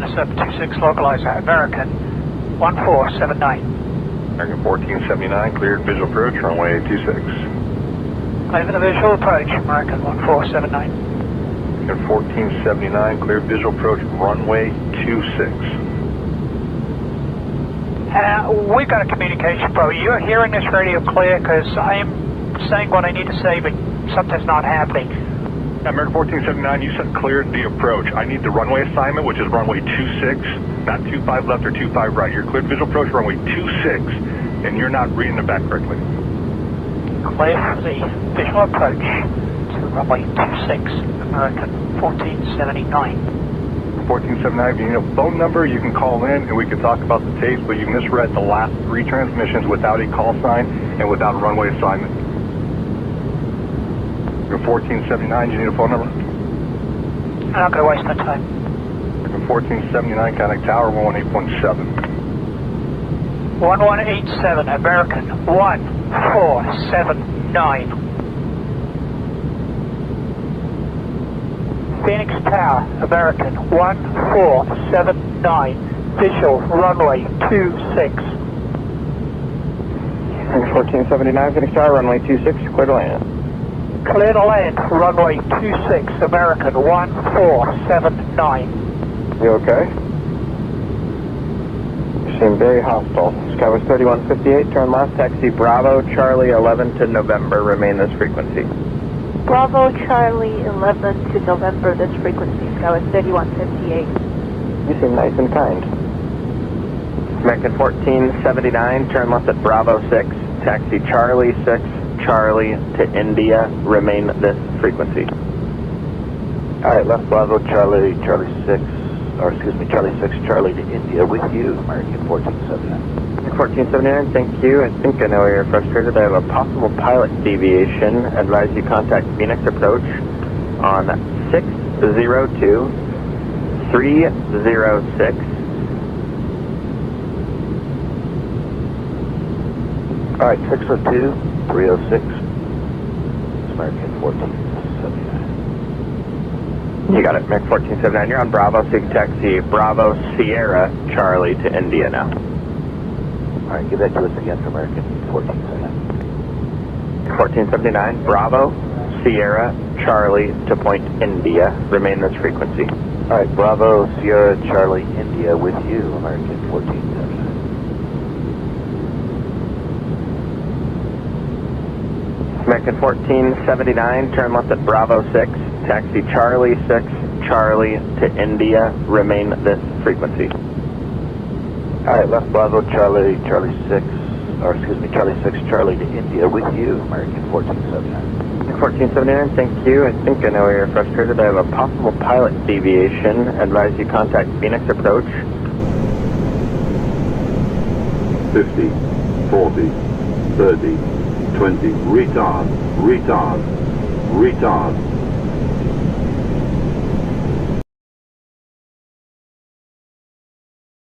726 localized at American 1479. American 1479, cleared visual approach, runway 26. Clear for the visual approach, American 1479. American 1479, cleared visual approach, runway 26. We've got a communication problem. You're hearing this radio clear, because I am saying what I need to say, but something's not happening. American 1479, you said cleared the approach. I need the runway assignment, which is runway 26, not 25 left or 25 right. You're cleared visual approach, runway 26, and you're not reading it back correctly. Clear for the visual approach to runway 26, American 1479. 1479, if you need a phone number, you can call in and we can talk about the tapes, but you misread the last 3 transmissions without a call sign and without a runway assignment. You're 1479, do you need a phone number? I'm not going to waste my time. 1479, contact tower 118.7. 1187, American 1479. Phoenix Tower, American 1479, visual runway 26. 1479, Phoenix Tower, runway 26, clear to land. Clear to land, runway 26, American 1479. You okay? You seem very hostile. Skyway 3158, turn left, taxi Bravo, Charlie 11 to November, remain this frequency. Bravo, Charlie 11 to November, this frequency, Skyway 3158. You seem nice and kind. American 1479, turn left at Bravo 6, taxi Charlie 6, Charlie to India, remain this frequency. Alright, left Bravo, Charlie 6, Charlie 6, Charlie to India with you, American 1479. 1479, thank you. I think I know where you're frustrated. I have a possible pilot deviation. Advise you contact Phoenix approach on 602 306. Alright, 602 306, American 1479. You got it, American 1479. You're on Bravo, so you can taxi Bravo Sierra Charlie to India now. Alright, give that to us again for American 1479. 1479, Bravo Sierra Charlie to point India, remain this frequency. Alright, Bravo Sierra Charlie India with you, American 1479. American 1479, turn left at Bravo 6, taxi Charlie 6, Charlie to India, remain this frequency. Alright, left Bravo, Charlie 6, Charlie 6, Charlie to India with you, American 1479. 1479, thank you. I think I know where you're frustrated. I have a possible pilot deviation. Advise you contact Phoenix approach. 50, 40, 30, 20, retard,